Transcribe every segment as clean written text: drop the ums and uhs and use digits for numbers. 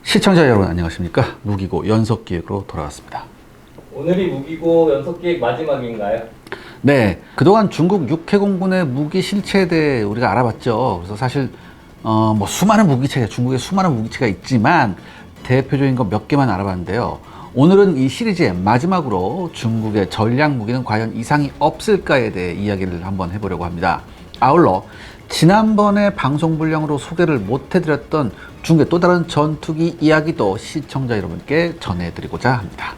시청자 여러분 안녕하십니까? 무기고 연속기획으로 돌아왔습니다. 오늘이 무기고 연속기획 마지막인가요? 네, 그동안 중국 육해공군의 무기 실체에 대해 우리가 알아봤죠. 그래서 사실 뭐 수많은 무기체가 중국에 수많은 무기체가 있지만 대표적인 거 몇 개만 알아봤는데요. 오늘은 이 시리즈의 마지막으로 중국의 전략 무기는 과연 이상이 없을까에 대해 이야기를 한번 해보려고 합니다. 아울러 지난번에 방송 분량으로 소개를 못 해드렸던 중국의 또 다른 전투기 이야기도 시청자 여러분께 전해드리고자 합니다.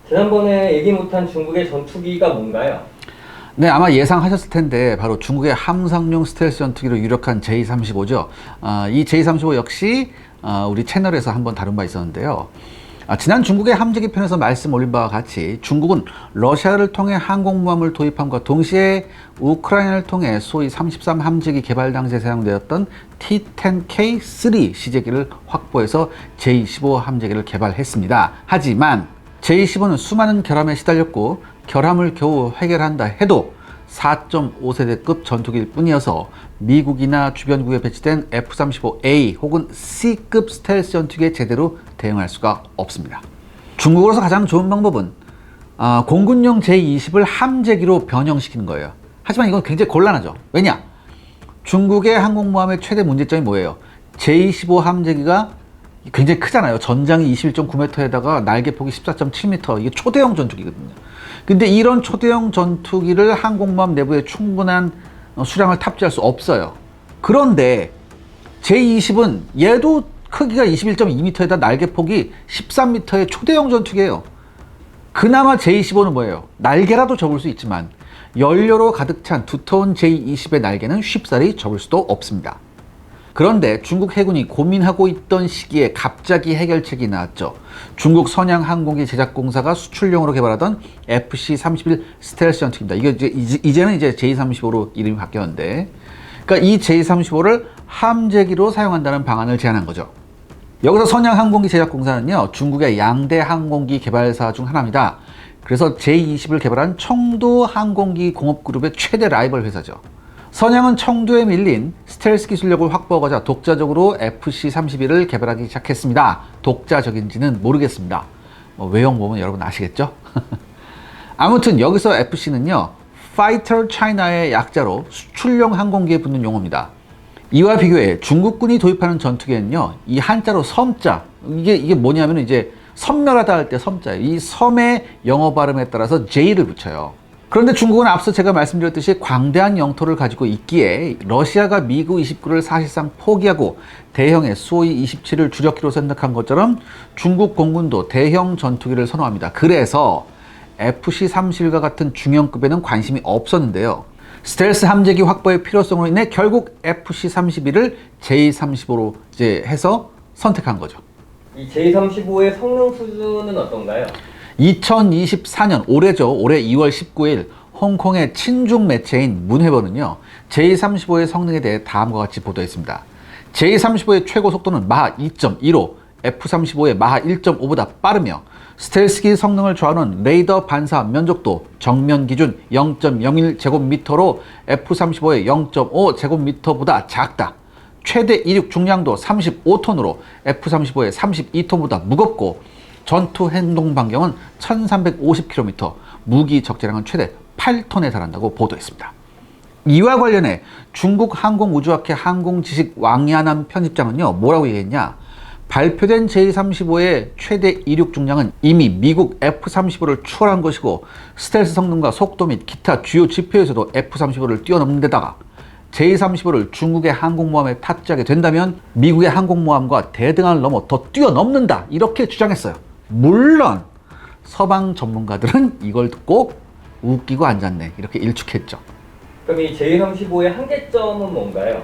지난번에 얘기 못한 중국의 전투기가 뭔가요? 네, 아마 예상하셨을 텐데 바로 중국의 함성용 스텔스 전투기로 유력한 J-35죠. 이 J-35 역시 우리 채널에서 한번 다룬 바 있었는데요. 지난 중국의 함재기 편에서 말씀 올린 바와 같이 중국은 러시아를 통해 항공모함을 도입함과 동시에 우크라이나를 통해 소위 33 함재기 개발 당시에 사용되었던 T-10K3 시제기를 확보해서 J-15 함재기를 개발했습니다. 하지만 J-15는 수많은 결함에 시달렸고 결함을 겨우 해결한다 해도 4.5세대급 전투기일 뿐이어서 미국이나 주변국에 배치된 F-35A 혹은 C급 스텔스 전투기에 제대로 대응할 수가 없습니다. 중국으로서 가장 좋은 방법은 공군용 J-20을 함재기로 변형시키는 거예요. 하지만 이건 굉장히 곤란하죠. 왜냐? 중국의 항공모함의 최대 문제점이 뭐예요? J-15 함재기가 굉장히 크잖아요. 전장이 21.9m에다가 날개폭이 14.7m. 이게 초대형 전투기거든요. 근데 이런 초대형 전투기를 항공모함 내부에 충분한 수량을 탑재할 수 없어요. 그런데 J-20은 얘도 크기가 21.2m에다 날개폭이 13m의 초대형 전투기예요. 그나마 J-15는 뭐예요? 날개라도 접을 수 있지만 연료로 가득 찬 두터운 J-20의 날개는 쉽사리 접을 수도 없습니다. 그런데 중국 해군이 고민하고 있던 시기에 갑자기 해결책이 나왔죠. 중국 선양 항공기 제작공사가 수출용으로 개발하던 FC-31 스텔스 전투기입니다. 이제는 J-35로 이름이 바뀌었는데, 그러니까 이 J-35를 함재기로 사용한다는 방안을 제안한 거죠. 여기서 선양 항공기 제작공사는요, 중국의 양대 항공기 개발사 중 하나입니다. 그래서 J-20을 개발한 청도 항공기 공업그룹의 최대 라이벌 회사죠. 선양은 청도에 밀린 스텔스 기술력을 확보하고자 독자적으로 FC-31을 개발하기 시작했습니다. 독자적인지는 모르겠습니다. 외형 보면 여러분 아시겠죠? 아무튼 여기서 FC는요, Fighter China의 약자로 수출용 항공기에 붙는 용어입니다. 이와 비교해 중국군이 도입하는 전투기에는요, 이 한자로 섬자, 이게 뭐냐면 이제 섬멸하다 할 때 섬자예요. 이 섬의 영어 발음에 따라서 J를 붙여요. 그런데 중국은 앞서 제가 말씀드렸듯이 광대한 영토를 가지고 있기에 러시아가 미그 29를 사실상 포기하고 대형의 수호이 27을 주력기로 선택한 것처럼 중국 공군도 대형 전투기를 선호합니다. 그래서 FC-31과 같은 중형급에는 관심이 없었는데요. 스텔스 함재기 확보의 필요성으로 인해 결국 FC-31을 J-35로 해서 선택한 거죠. 이 J-35의 성능 수준은 어떤가요? 2024년 올해죠. 올해 2월 19일 홍콩의 친중 매체인 문회번은요, J-35의 성능에 대해 다음과 같이 보도했습니다. J-35의 최고 속도는 마하 2.15, F-35의 마하 1.5보다 빠르며 스텔스기 성능을 좌우하는 레이더 반사 면적도 정면 기준 0.01제곱미터로 F-35의 0.5제곱미터보다 작다. 최대 이륙 중량도 35톤으로 F-35의 32톤보다 무겁고 전투 행동 반경은 1350km, 무기 적재량은 최대 8톤에 달한다고 보도했습니다. 이와 관련해 중국 항공우주학회 항공지식 왕야남 편집장은요, 뭐라고 얘기했냐? 발표된 J-35의 최대 이륙 중량은 이미 미국 F-35를 추월한 것이고 스텔스 성능과 속도 및 기타 주요 지표에서도 F-35를 뛰어넘는 데다가 J-35를 중국의 항공모함에 탑재하게 된다면 미국의 항공모함과 대등한을 넘어 더 뛰어넘는다, 이렇게 주장했어요. 물론 서방 전문가들은 이걸 듣고 웃기고 앉았네, 이렇게 일축했죠. 그럼 이 J-35의 한계점은 뭔가요?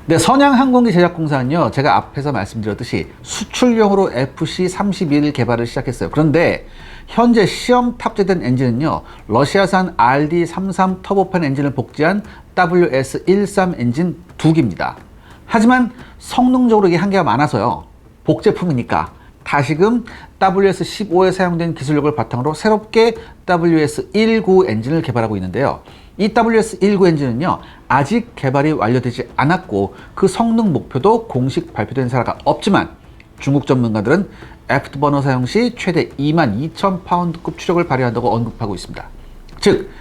네, 선양 항공기 제작공사는요, 제가 앞에서 말씀드렸듯이 수출용으로 FC-31 개발을 시작했어요. 그런데 현재 시험 탑재된 엔진은요, 러시아산 RD33 터보판 엔진을 복제한 WS13 엔진 2기입니다. 하지만 성능적으로 이게 한계가 많아서요, 복제품이니까 다시금 WS-15에 사용된 기술력을 바탕으로 새롭게 WS-19 엔진을 개발하고 있는데요. 이 WS-19 엔진은요, 아직 개발이 완료되지 않았고 그 성능 목표도 공식 발표된 사례가 없지만 중국 전문가들은 애프터버너 사용 시 최대 22,000파운드급 추력을 발휘한다고 언급하고 있습니다. 즉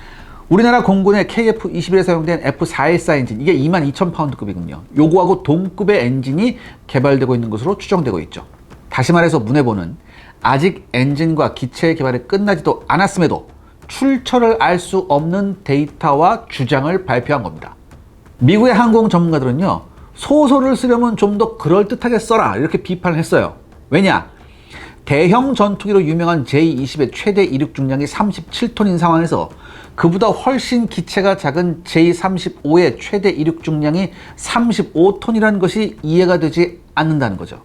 우리나라 공군의 KF-21에 사용된 F414 엔진, 이게 22,000파운드급이군요. 요거하고 동급의 엔진이 개발되고 있는 것으로 추정되고 있죠. 다시 말해서 문해보는 아직 엔진과 기체의 개발이 끝나지도 않았음에도 출처를 알 수 없는 데이터와 주장을 발표한 겁니다. 미국의 항공 전문가들은요, 소설을 쓰려면 좀 더 그럴듯하게 써라 이렇게 비판을 했어요. 왜냐? 대형 전투기로 유명한 J-20의 최대 이륙 중량이 37톤인 상황에서 그보다 훨씬 기체가 작은 J-35의 최대 이륙 중량이 35톤이라는 것이 이해가 되지 않는다는 거죠.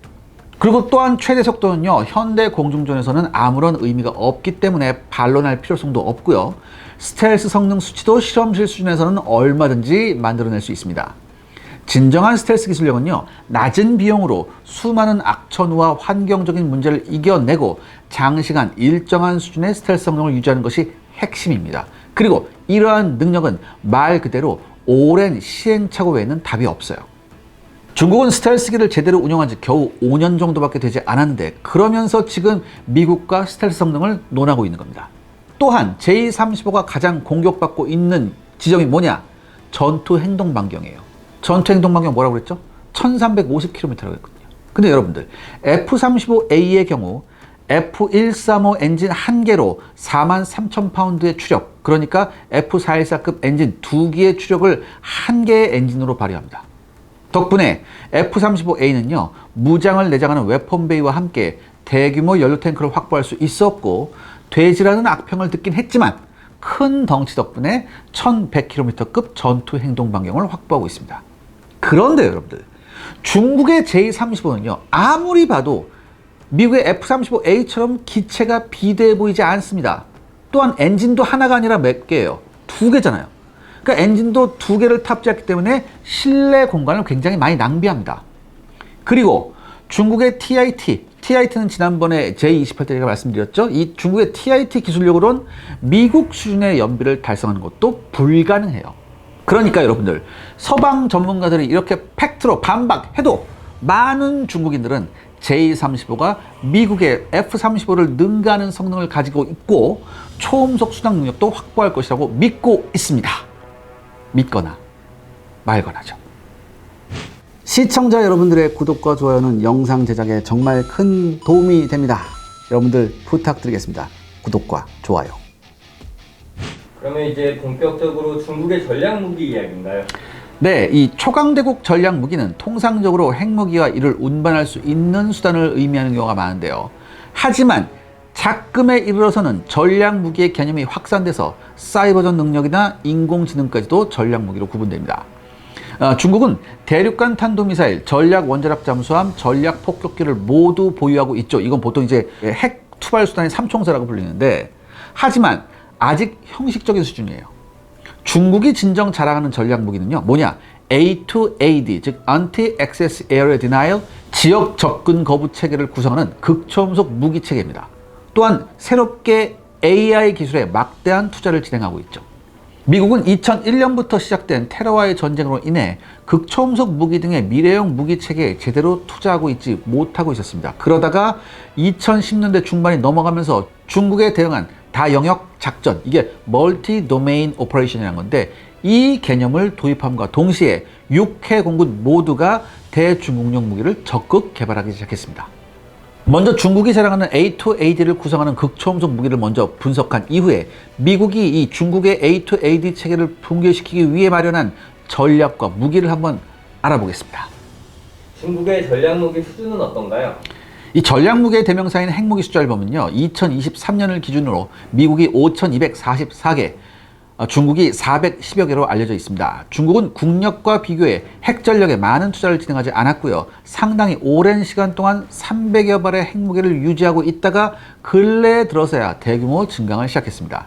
그리고 또한 최대 속도는요, 현대 공중전에서는 아무런 의미가 없기 때문에 반론할 필요성도 없고요. 스텔스 성능 수치도 실험실 수준에서는 얼마든지 만들어낼 수 있습니다. 진정한 스텔스 기술력은요, 낮은 비용으로 수많은 악천후와 환경적인 문제를 이겨내고 장시간 일정한 수준의 스텔스 성능을 유지하는 것이 핵심입니다. 그리고 이러한 능력은 말 그대로 오랜 시행착오 외에는 답이 없어요. 중국은 스텔스기를 제대로 운영한 지 겨우 5년 정도밖에 되지 않았는데 그러면서 지금 미국과 스텔스 성능을 논하고 있는 겁니다. 또한 J-35가 가장 공격받고 있는 지점이 뭐냐? 전투 행동 반경이에요. 전투 행동 반경 뭐라고 그랬죠? 1350km라고 했거든요. 근데 여러분들, F-35A의 경우 F-135 엔진 1개로 43,000파운드의 추력, 그러니까 F-414급 엔진 2기의 추력을 1개의 엔진으로 발휘합니다. 덕분에 F-35A는요, 무장을 내장하는 웨폰베이와 함께 대규모 연료 탱크를 확보할 수 있었고 돼지라는 악평을 듣긴 했지만 큰 덩치 덕분에 1100km급 전투 행동 반경을 확보하고 있습니다. 그런데 여러분들, 중국의 J-35는요, 아무리 봐도 미국의 F-35A처럼 기체가 비대해 보이지 않습니다. 또한 엔진도 하나가 아니라 몇 개예요? 2개잖아요. 그러니까 엔진도 2개를 탑재했기 때문에 실내 공간을 굉장히 많이 낭비합니다. 그리고 중국의 TIT는 지난번에 J28 때 제가 말씀드렸죠. 이 중국의 TIT 기술력으로는 미국 수준의 연비를 달성하는 것도 불가능해요. 그러니까 여러분들, 서방 전문가들이 이렇게 팩트로 반박해도 많은 중국인들은 J-35가 미국의 F-35를 능가하는 성능을 가지고 있고 초음속 순항 능력도 확보할 것이라고 믿고 있습니다. 믿거나 말거나죠. 시청자 여러분들의 구독과 좋아요는 영상 제작에 정말 큰 도움이 됩니다. 여러분들 부탁드리겠습니다. 구독과 좋아요. 그러면 이제 본격적으로 중국의 전략 무기 이야기인가요? 네, 이 초강대국 전략 무기는 통상적으로 핵무기와 이를 운반할 수 있는 수단을 의미하는 경우가 많은데요. 하지만 작금에 이르러서는 전략 무기의 개념이 확산돼서 사이버전 능력이나 인공지능까지도 전략 무기로 구분됩니다. 중국은 대륙간 탄도미사일, 전략 원자력 잠수함, 전략 폭격기를 모두 보유하고 있죠. 이건 보통 이제 핵 투발 수단의 삼총사라고 불리는데, 하지만 아직 형식적인 수준이에요. 중국이 진정 자랑하는 전략 무기는요, 뭐냐? A2AD, 즉 Anti-Access Area Denial, 지역 접근 거부 체계를 구성하는 극초음속 무기 체계입니다. 또한 새롭게 AI 기술에 막대한 투자를 진행하고 있죠. 미국은 2001년부터 시작된 테러와의 전쟁으로 인해 극초음속 무기 등의 미래형 무기 체계에 제대로 투자하고 있지 못하고 있었습니다. 그러다가 2010년대 중반이 넘어가면서 중국에 대응한 다영역 작전, 이게 멀티 도메인 오퍼레이션이라는 건데, 이 개념을 도입함과 동시에 6회 공군 모두가 대중국용 무기를 적극 개발하기 시작했습니다. 먼저 중국이 자랑하는 A2AD를 구성하는 극초음속 무기를 먼저 분석한 이후에 미국이 이 중국의 A2AD 체계를 붕괴시키기 위해 마련한 전략과 무기를 한번 알아보겠습니다. 중국의 전략 무기 수준은 어떤가요? 이 전략 무기의 대명사인 핵무기 숫자를 보면요, 2023년을 기준으로 미국이 5,244개, 중국이 410여 개로 알려져 있습니다. 중국은 국력과 비교해 핵전력에 많은 투자를 진행하지 않았고요. 상당히 오랜 시간 동안 300여 발의 핵무기를 유지하고 있다가 근래에 들어서야 대규모 증강을 시작했습니다.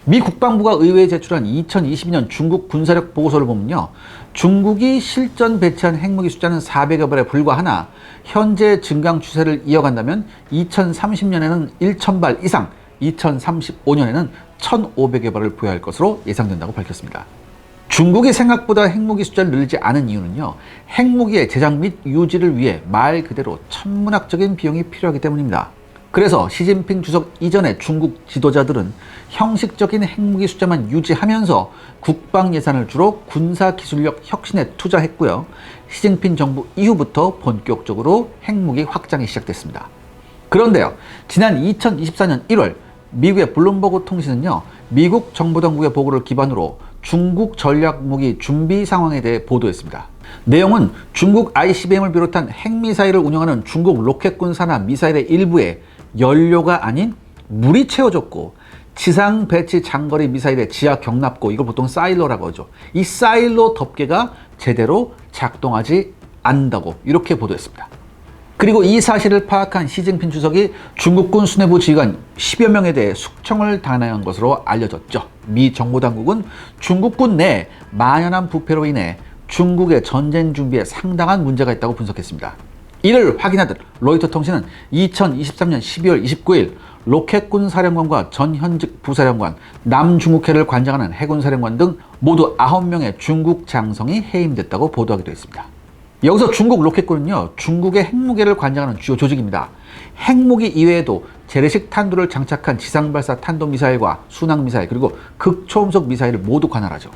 미 국방부가 의회에 제출한 2022년 중국 군사력 보고서를 보면요, 중국이 실전 배치한 핵무기 숫자는 400여 발에 불과하나 현재 증강 추세를 이어간다면 2030년에는 1000발 이상, 2035년에는 1500여 발을 보유할 것으로 예상된다고 밝혔습니다. 중국이 생각보다 핵무기 숫자를 늘리지 않은 이유는요, 핵무기의 제작 및 유지를 위해 말 그대로 천문학적인 비용이 필요하기 때문입니다. 그래서 시진핑 주석 이전의 중국 지도자들은 형식적인 핵무기 숫자만 유지하면서 국방 예산을 주로 군사 기술력 혁신에 투자했고요. 시진핑 정부 이후부터 본격적으로 핵무기 확장이 시작됐습니다. 그런데요, 지난 2024년 1월 미국의 블룸버그 통신은요, 미국 정보당국의 보고를 기반으로 중국 전략무기 준비 상황에 대해 보도했습니다. 내용은 중국 ICBM을 비롯한 핵미사일을 운영하는 중국 로켓군 산하 미사일의 일부에 연료가 아닌 물이 채워졌고, 지상 배치 장거리 미사일의 지하 경납고, 이걸 보통 사일로라고 하죠. 이 사일로 덮개가 제대로 작동하지 않는다고 이렇게 보도했습니다. 그리고 이 사실을 파악한 시진핑 주석이 중국군 수뇌부 지휘관 10여 명에 대해 숙청을 단행한 것으로 알려졌죠. 미 정보당국은 중국군 내 만연한 부패로 인해 중국의 전쟁 준비에 상당한 문제가 있다고 분석했습니다. 이를 확인하듯 로이터 통신은 2023년 12월 29일 로켓군 사령관과 전 현직 부사령관, 남중국해를 관장하는 해군 사령관 등 모두 9명의 중국 장성이 해임됐다고 보도하기도 했습니다. 여기서 중국 로켓군은요, 중국의 핵무기를 관장하는 주요 조직입니다. 핵무기 이외에도 재래식 탄두를 장착한 지상발사 탄도미사일과 순항미사일, 그리고 극초음속 미사일을 모두 관할하죠.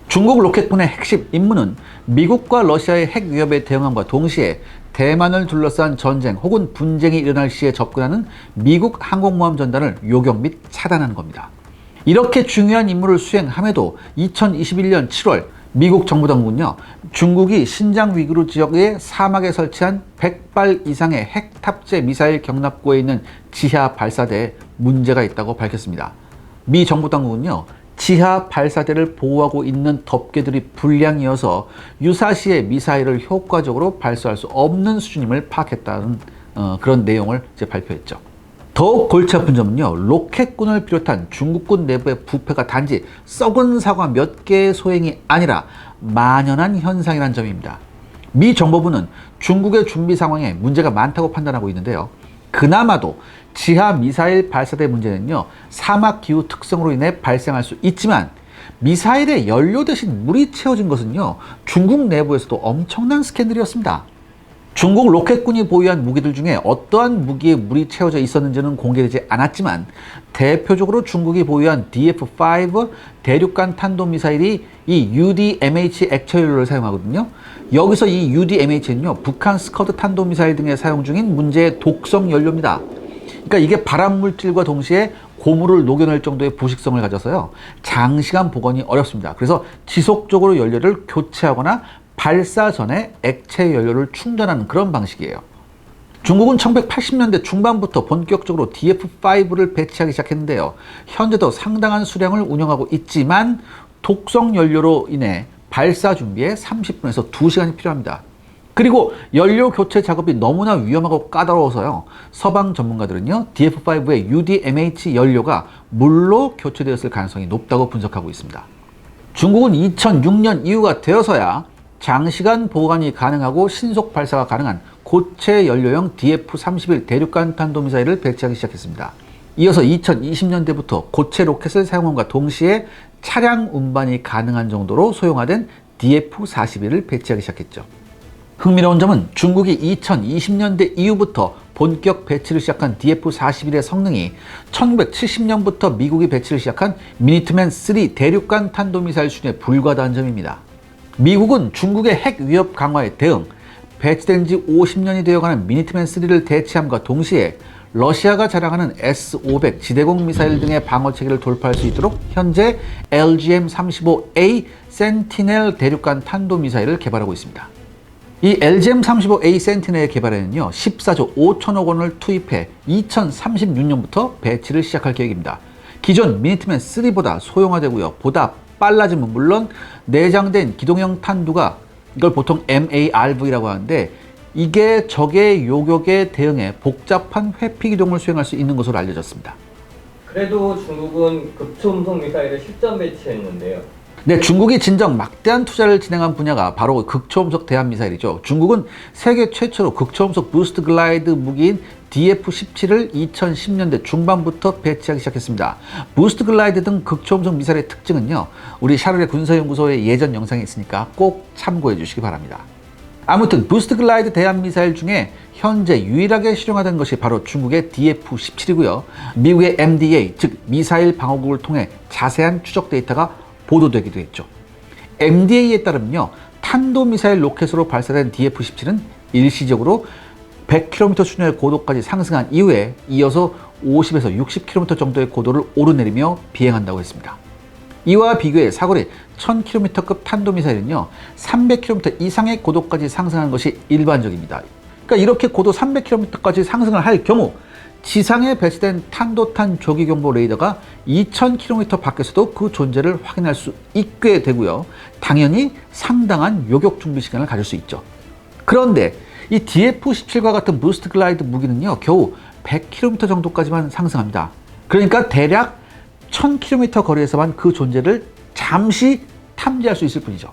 중국 로켓군의 핵심 임무는 미국과 러시아의 핵 위협에 대응함과 동시에 대만을 둘러싼 전쟁 혹은 분쟁이 일어날 시에 접근하는 미국 항공모함 전단을 요격 및 차단하는 겁니다. 이렇게 중요한 임무를 수행함에도 2021년 7월 미국 정보당국은요, 중국이 신장 위구르 지역의 사막에 설치한 100발 이상의 핵 탑재 미사일 경납고에 있는 지하 발사대에 문제가 있다고 밝혔습니다. 미 정보당국은요, 지하 발사대를 보호하고 있는 덮개들이 불량이어서 유사시에 미사일을 효과적으로 발사할 수 없는 수준임을 파악했다는 그런 내용을 이제 발표했죠. 더욱 골치 아픈 점은요, 로켓군을 비롯한 중국군 내부의 부패가 단지 썩은 사과 몇 개의 소행이 아니라 만연한 현상이라는 점입니다. 미 정보부는 중국의 준비 상황에 문제가 많다고 판단하고 있는데요, 그나마도 지하 미사일 발사대 문제는요, 사막 기후 특성으로 인해 발생할 수 있지만 미사일의 연료 대신 물이 채워진 것은요, 중국 내부에서도 엄청난 스캔들이었습니다. 중국 로켓군이 보유한 무기들 중에 어떠한 무기에 물이 채워져 있었는지는 공개되지 않았지만 대표적으로 중국이 보유한 DF-5 대륙간 탄도미사일이 이 UDMH 액체연료를 사용하거든요. 여기서 이 UDMH는요, 북한 스커드 탄도미사일 등에 사용 중인 문제의 독성 연료입니다. 그러니까 이게 발암 물질과 동시에 고물을 녹여낼 정도의 부식성을 가져서요, 장시간 보관이 어렵습니다. 그래서 지속적으로 연료를 교체하거나 발사 전에 액체 연료를 충전하는 그런 방식이에요. 중국은 1980년대 중반부터 본격적으로 DF-5를 배치하기 시작했는데요, 현재도 상당한 수량을 운영하고 있지만 독성 연료로 인해 발사 준비에 30분에서 2시간이 필요합니다. 그리고 연료 교체 작업이 너무나 위험하고 까다로워서요, 서방 전문가들은요, DF-5의 UDMH 연료가 물로 교체되었을 가능성이 높다고 분석하고 있습니다. 중국은 2006년 이후가 되어서야 장시간 보관이 가능하고 신속 발사가 가능한 고체 연료형 DF-31 대륙간 탄도미사일을 배치하기 시작했습니다. 이어서 2020년대부터 고체 로켓을 사용함과 동시에 차량 운반이 가능한 정도로 소형화된 DF-41을 배치하기 시작했죠. 흥미로운 점은 중국이 2020년대 이후부터 본격 배치를 시작한 DF-41의 성능이 1970년부터 미국이 배치를 시작한 미니트맨-3 대륙간 탄도미사일 수준에 불과하다는 점입니다. 미국은 중국의 핵 위협 강화에 대응, 배치된 지 50년이 되어가는 미니트맨-3를 대체함과 동시에 러시아가 자랑하는 S-500 지대공 미사일 등의 방어 체계를 돌파할 수 있도록 현재 LGM-35A 센티넬 대륙간 탄도미사일을 개발하고 있습니다. 이 LGM-35A 센티넬의 개발에는요, 14조 5천억 원을 투입해 2036년부터 배치를 시작할 계획입니다. 기존 미니트맨-3보다 소형화되고요, 보다 빨라짐은 물론 내장된 기동형 탄두가, 이걸 보통 MARV라고 하는데, 이게 적의 요격에 대응해 복잡한 회피 기동을 수행할 수 있는 것으로 알려졌습니다. 그래도 중국은 극초음속 미사일을 실전 배치했는데요. 네, 중국이 진정 막대한 투자를 진행한 분야가 바로 극초음속 대함미사일이죠. 중국은 세계 최초로 극초음속 부스트 글라이드 무기인 DF-17을 2010년대 중반부터 배치하기 시작했습니다. 부스트 글라이드 등 극초음속 미사일의 특징은요, 우리 샤르레 군사연구소의 예전 영상이 있으니까 꼭 참고해 주시기 바랍니다. 아무튼 부스트 글라이드 대함미사일 중에 현재 유일하게 실용화된 것이 바로 중국의 DF-17이고요. 미국의 MDA, 즉 미사일 방어국을 통해 자세한 추적 데이터가 보도되기도 했죠. MDA에 따르면요, 탄도미사일 로켓으로 발사된 DF-17은 일시적으로 100km 수준의 고도까지 상승한 이후에 이어서 50에서 60km 정도의 고도를 오르내리며 비행한다고 했습니다. 이와 비교해 사거리 1000km급 탄도미사일은요, 300km 이상의 고도까지 상승하는 것이 일반적입니다. 그러니까 이렇게 고도 300km까지 상승을 할 경우 지상에 배치된 탄도탄 조기경보 레이더가 2000km 밖에서도 그 존재를 확인할 수 있게 되고요. 당연히 상당한 요격 준비 시간을 가질 수 있죠. 그런데 이 DF-17과 같은 부스트 글라이드 무기는요, 겨우 100km 정도까지만 상승합니다. 그러니까 대략 1000km 거리에서만 그 존재를 잠시 탐지할 수 있을 뿐이죠.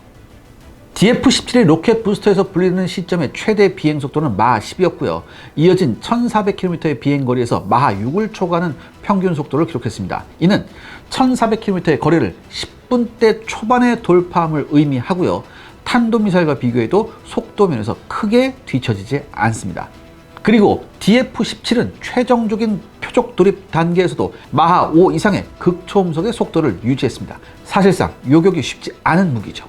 DF-17의 로켓 부스터에서 분리되는 시점의 최대 비행 속도는 마하 10이었고요. 이어진 1400km의 비행 거리에서 마하 6을 초과하는 평균 속도를 기록했습니다. 이는 1400km의 거리를 10분대 초반에 돌파함을 의미하고요. 탄도미사일과 비교해도 속도 면에서 크게 뒤처지지 않습니다. 그리고 DF-17은 최종적인 표적 돌입 단계에서도 마하 5 이상의 극초음속의 속도를 유지했습니다. 사실상 요격이 쉽지 않은 무기죠.